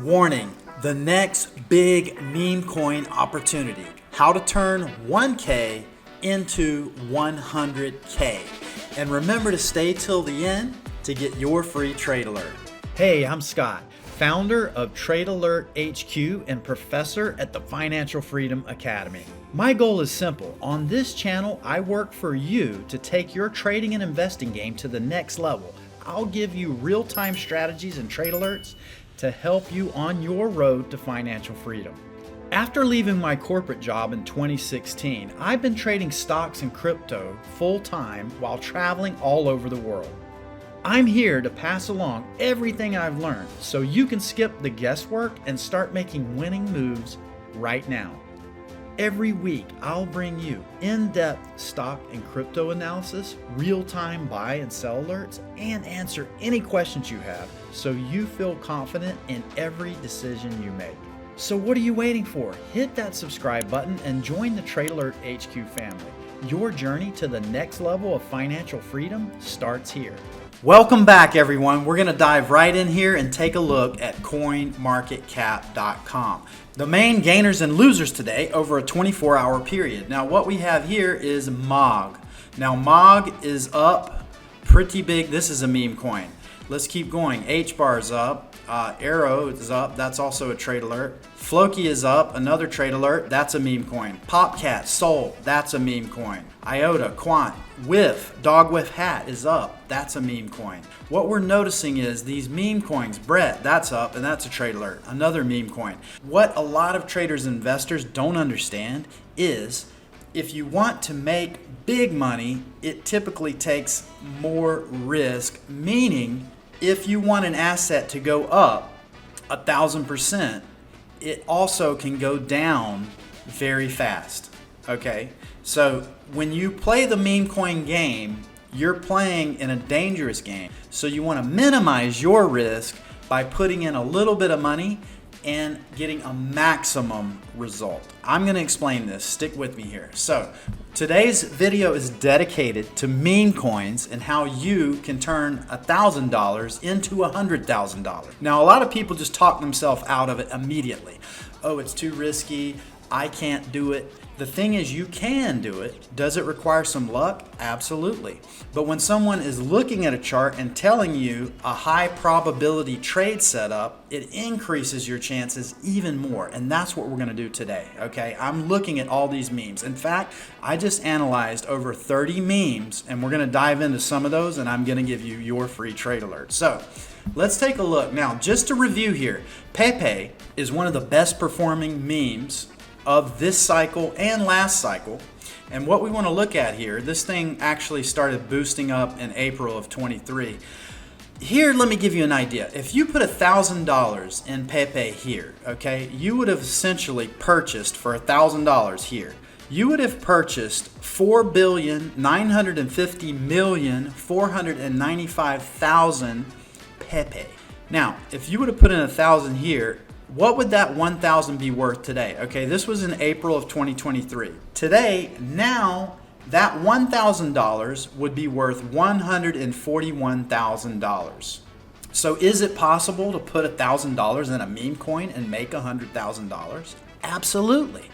Warning, the next big meme coin opportunity. How to turn 1K into 100K. And remember to stay till the end to get your free trade alert. Hey, I'm Scott, founder of Trade Alert HQ and professor at the Financial Freedom Academy. My goal is simple. On this channel, I work for you to take your trading and investing game to the next level. I'll give you real-time strategies and trade alerts to help you on your road to financial freedom. After leaving my corporate job in 2016, I've been trading stocks and crypto full-time while traveling all over the world. I'm here to pass along everything I've learned so you can skip the guesswork and start making winning moves right now. Every week, I'll bring you in-depth stock and crypto analysis, real-time buy and sell alerts, and answer any questions you have so you feel confident in every decision you make. So what are you waiting for? Hit that subscribe button and join the Trade Alert HQ family. Your journey to the next level of financial freedom starts here. Welcome back, everyone. We're going to dive right in here and take a look at coinmarketcap.com. The main gainers and losers today over a 24-hour period. Now, what we have here is MOG. Now, MOG is up pretty big. This is a meme coin. Let's keep going. H-bar is up. Arrow is up. That's also a trade alert. Floki is up. Another trade alert. That's a meme coin. Popcat, Sol. That's a meme coin. IOTA, Quant, Whiff, Dog with Hat is up. That's a meme coin. What we're noticing is these meme coins. Brett, that's up, and that's a trade alert. Another meme coin. What a lot of traders and investors don't understand is if you want to make big money, it typically takes more risk, meaning if you want an asset to go up 1,000%, it also can go down very fast. Okay? So when you play the meme coin game, you're playing in a dangerous game. So you want to minimize your risk by putting in a little bit of money and getting a maximum result. I'm going to explain this. Stick with me here. So today's video is dedicated to meme coins and how you can turn $1,000 into $100,000. Now, a lot of people just talk themselves out of it immediately. Oh, it's too risky. I can't do it. The thing is, you can do it. Does it require some luck? Absolutely. But when someone is looking at a chart and telling you a high probability trade setup, it increases your chances even more. And that's what we're going to do today. Okay, I'm looking at all these memes. In fact, I just analyzed over 30 memes, and we're going to dive into some of those, and I'm going to give you your free trade alert. So let's take a look. Now, just to review here, Pepe is one of the best performing memes of this cycle and last cycle. And what we want to look at here, this thing actually started boosting up in April of 23. Here, let me give you an idea. If you put $1,000 in Pepe here, okay, you would have essentially purchased for $1,000 here. You would have purchased 4,950,495,000 Pepe. Now, if you would have put in 1,000 here, what would that 1,000 be worth today? Okay, this was in April of 2023. Today, now, that $1,000 would be worth $141,000. So is it possible to put $1,000 in a meme coin and make $100,000? Absolutely.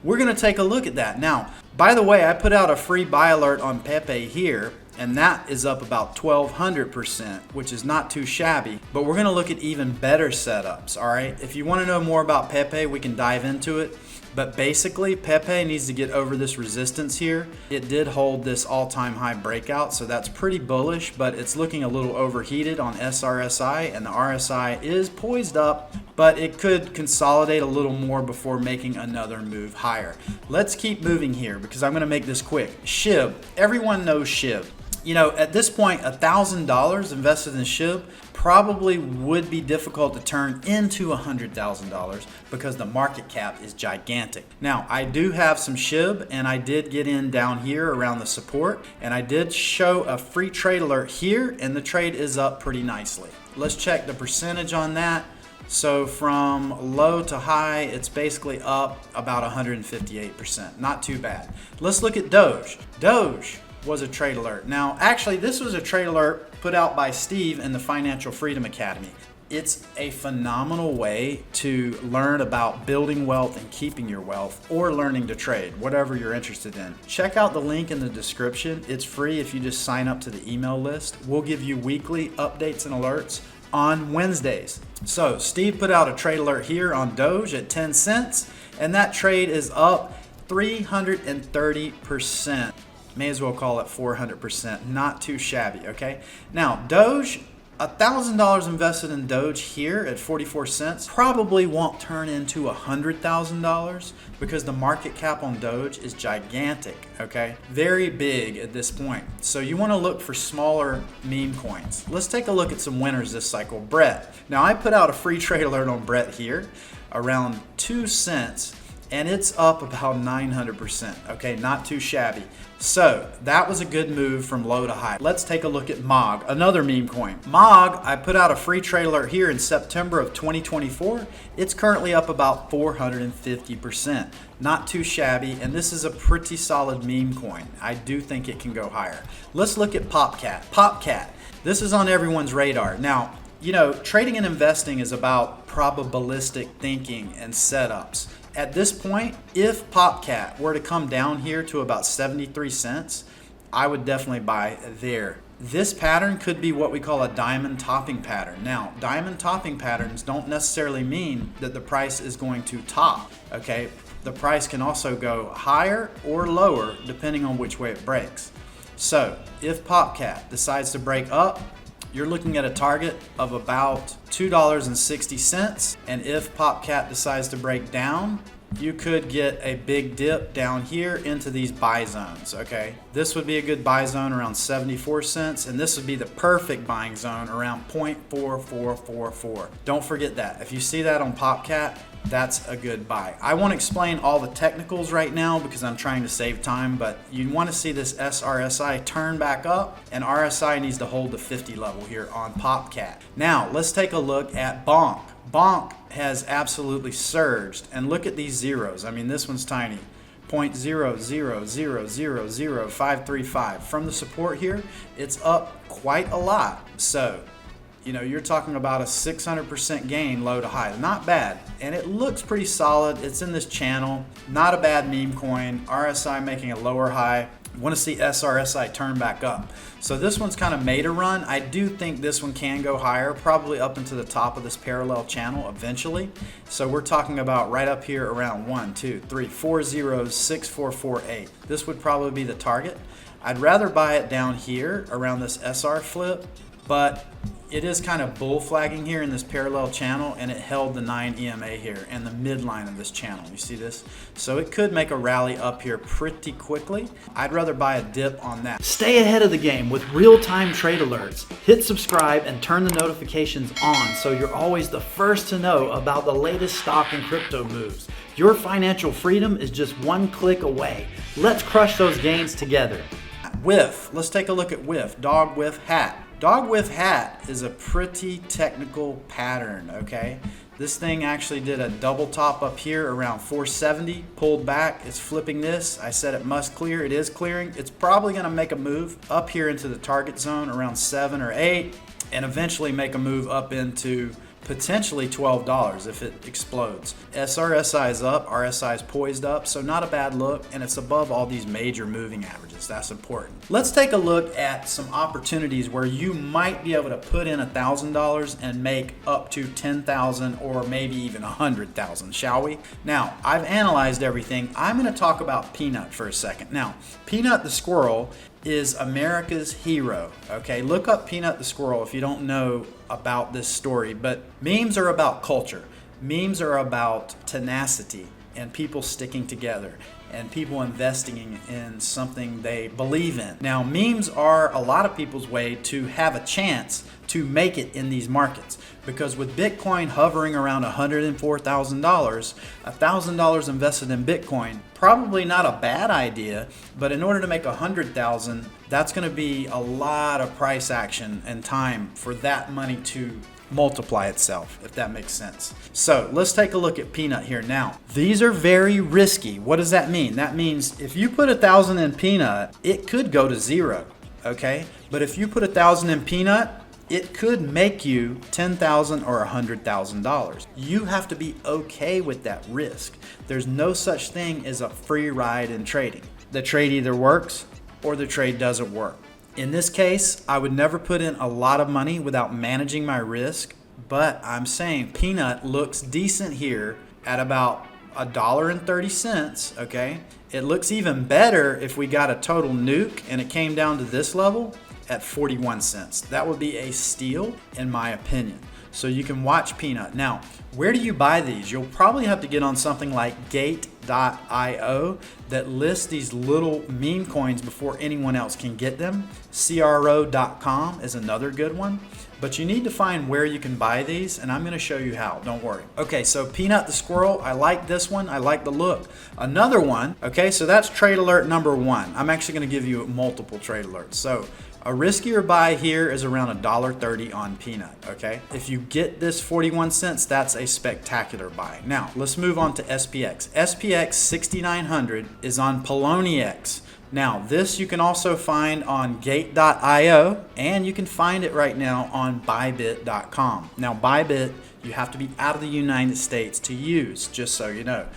We're going to take a look at that. Now, by the way, I put out a free buy alert on Pepe here, and that is up about 1,200%, which is not too shabby. But we're going to look at even better setups, all right? If you want to know more about Pepe, we can dive into it. But basically, Pepe needs to get over this resistance here. It did hold this all-time high breakout, so that's pretty bullish, but it's looking a little overheated on SRSI, and the RSI is poised up, but it could consolidate a little more before making another move higher. Let's keep moving here because I'm going to make this quick. SHIB. Everyone knows SHIB. You know, at this point, $1,000 invested in SHIB probably would be difficult to turn into $100,000 because the market cap is gigantic. Now, I do have some SHIB, and I did get in down here around the support, and I did show a free trade alert here, and the trade is up pretty nicely. Let's check the percentage on that. So from low to high, it's basically up about 158%. Not too bad. Let's look at Doge. Doge was a trade alert. Now, actually, this was a trade alert put out by Steve in the Financial Freedom Academy. It's a phenomenal way to learn about building wealth and keeping your wealth, or learning to trade, whatever you're interested in. Check out the link in the description. It's free if you just sign up to the email list. We'll give you weekly updates and alerts on Wednesdays. So Steve put out a trade alert here on Doge at 10 cents, and that trade is up 330%. May as well call it 400%. Not too shabby, okay? Now, Doge, $1,000 invested in Doge here at 44 cents probably won't turn into $100,000 because the market cap on Doge is gigantic, okay? Very big at this point. So you want to look for smaller meme coins. Let's take a look at some winners this cycle. Brett. Now, I put out a free trade alert on Brett here around 2 cents. And it's up about 900%, okay, not too shabby. So that was a good move from low to high. Let's take a look at MOG, another meme coin. MOG, I put out a free trade alert here in September of 2024. It's currently up about 450%, not too shabby, and this is a pretty solid meme coin. I do think it can go higher. Let's look at PopCat. PopCat, this is on everyone's radar. Now, you know, trading and investing is about probabilistic thinking and setups. At this point, if PopCat were to come down here to about 73 cents, I would definitely buy there. This pattern could be what we call a diamond topping pattern. Now, diamond topping patterns don't necessarily mean that the price is going to top, okay? The price can also go higher or lower depending on which way it breaks. So, if PopCat decides to break up, you're looking at a target of about $2.60, and if PopCat decides to break down, you could get a big dip down here into these buy zones, okay? This would be a good buy zone around 74 cents, and this would be the perfect buying zone around 0.4444. Don't forget that. If you see that on PopCat, that's a good buy. I won't explain all the technicals right now because I'm trying to save time, but you want to see this SRSI turn back up, and RSI needs to hold the 50 level here on PopCat. Now, let's take a look at Bonk. Bonk has absolutely surged, and look at these zeros. I mean, this one's tiny. 0.0000535. From the support here, it's up quite a lot. So, you know, you're talking about a 600% gain low to high. Not bad. And it looks pretty solid. It's in this channel. Not a bad meme coin. RSI making a lower high. Want to see SRSI turn back up. So this one's kind of made a run. I do think this one can go higher, probably up into the top of this parallel channel eventually. So we're talking about right up here around 1, 2, 3, 4 zeros, 6, 4, 4, 8. This would probably be the target. I'd rather buy it down here around this SR flip, but it is kind of bull flagging here in this parallel channel, and it held the 9 EMA here and the midline of this channel. You see this? So it could make a rally up here pretty quickly. I'd rather buy a dip on that. Stay ahead of the game with real-time trade alerts. Hit subscribe and turn the notifications on so you're always the first to know about the latest stock and crypto moves. Your financial freedom is just one click away. Let's crush those gains together. Whiff. Let's take a look at Whiff. Dog Whiff Hat. Dog Whiff Hat is a pretty technical pattern, okay? This thing actually did a double top up here around 470, pulled back, it's flipping this. I said it must clear, it is clearing. It's probably gonna make a move up here into the target zone around 7 or 8, and eventually make a move up into potentially $12 if it explodes. SRSI is up, RSI is poised up, so not a bad look, and it's above all these major moving averages. That's important. Let's take a look at some opportunities where you might be able to put in $1,000 and make up to 10,000 or maybe even 100,000, shall we? Now, I've analyzed everything. I'm going to talk about Peanut for a second. Now, Peanut the squirrel is America's hero, okay? Look up Peanut the squirrel if you don't know about this story, but memes are about culture. Memes are about tenacity and people sticking together and people investing in something they believe in. Now, memes are a lot of people's way to have a chance to make it in these markets, because with Bitcoin hovering around $104,000, $1,000 invested in Bitcoin, probably not a bad idea, but in order to make 100,000, that's going to be a lot of price action and time for that money to multiply itself, if that makes sense. So let's take a look at Peanut here now. These are very risky. What does that mean? That means if you put 1,000 in Peanut, it could go to zero, okay? But if you put 1,000 in Peanut, it could make you $10,000 or $100,000. You have to be okay with that risk. There's no such thing as a free ride in trading. The trade either works or the trade doesn't work. In this case, I would never put in a lot of money without managing my risk, but I'm saying Peanut looks decent here at about $1.30, okay? It looks even better if we got a total nuke and it came down to this level at 41 cents. That would be a steal in my opinion. So you can watch Peanut. Now, where do you buy these? You'll probably have to get on something like gate.io that lists these little meme coins before anyone else can get them. CRO.com is another good one. But you need to find where you can buy these, and I'm going to show you how. Don't worry. Okay, so Peanut the squirrel, I like this one. I like the look. Another one, okay, so that's trade alert number 1. I'm actually going to give you multiple trade alerts. So a riskier buy here is around $1.30 on Peanut, okay? If you get this 41 cents, that's a spectacular buy. Now, let's move on to SPX. SPX 6900 is on Poloniex. Now, this you can also find on gate.io, and you can find it right now on bybit.com. Now, Bybit, you have to be out of the United States to use, just so you know.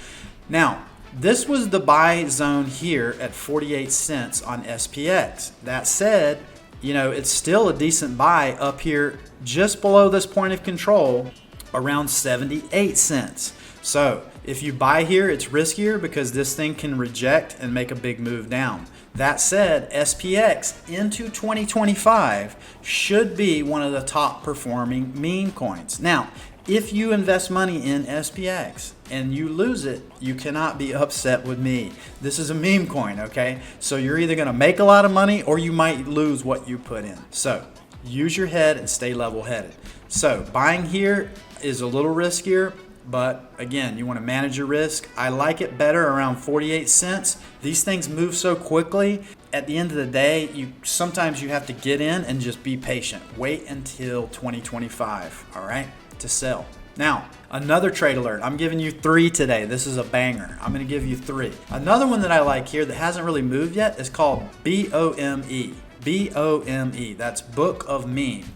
Now, this was the buy zone here at 48 cents on SPX. That said, you know, it's still a decent buy up here just below this point of control around 78 cents. So if you buy here, it's riskier because this thing can reject and make a big move down. That said, SPX into 2025 should be one of the top performing meme coins. Now, if you invest money in SPX and you lose it, you cannot be upset with me. This is a meme coin, okay? So you're either gonna make a lot of money or you might lose what you put in. So use your head and stay level-headed. So buying here is a little riskier, but again, you want to manage your risk. I like it better around 48 cents. These things move so quickly. At the end of the day, sometimes you have to get in and just be patient. Wait until 2025, all right, to sell. Now, another trade alert. I'm giving you 3 today. This is a banger. I'm going to give you 3. Another one that I like here that hasn't really moved yet is called BOME. BOME. That's Book of Meme.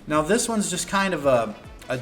Now, this one's just kind of a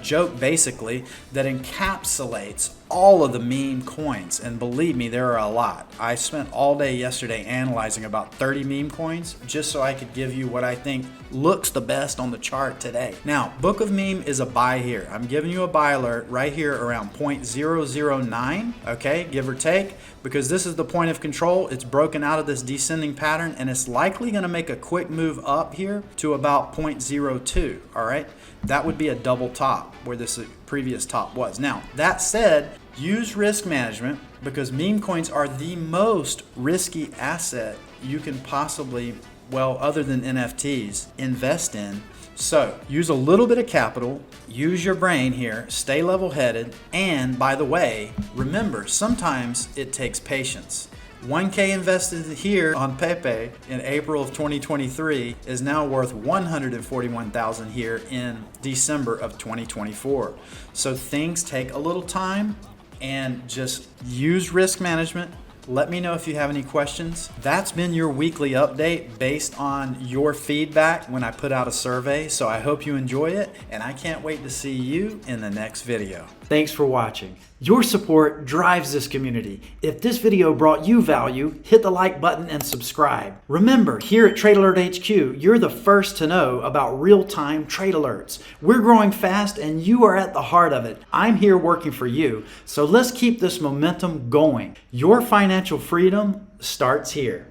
joke basically that encapsulates all of the meme coins, and believe me, there are a lot. I spent all day yesterday analyzing about 30 meme coins just so I could give you what I think looks the best on the chart today. Now, Book of Meme is a buy here. I'm giving you a buy alert right here around 0.009, okay, give or take, because this is the point of control. It's broken out of this descending pattern and it's likely going to make a quick move up here to about 0.02, all right? That would be a double top where this previous top was. Now, that said, use risk management because meme coins are the most risky asset you can possibly, well, other than NFTs, invest in. So use a little bit of capital, use your brain here, stay level-headed, and by the way, remember, sometimes it takes patience. 1K invested here on Pepe in April of 2023 is now worth $141,000 here in December of 2024. So things take a little time, and just use risk management. Let me know if you have any questions. That's been your weekly update based on your feedback when I put out a survey. So I hope you enjoy it, and I can't wait to see you in the next video. Thanks for watching. Your support drives this community. If this video brought you value, hit the like button and subscribe. Remember, here at Trade Alert HQ, you're the first to know about real-time trade alerts. We're growing fast and you are at the heart of it. I'm here working for you, so let's keep this momentum going. Your financial freedom starts here.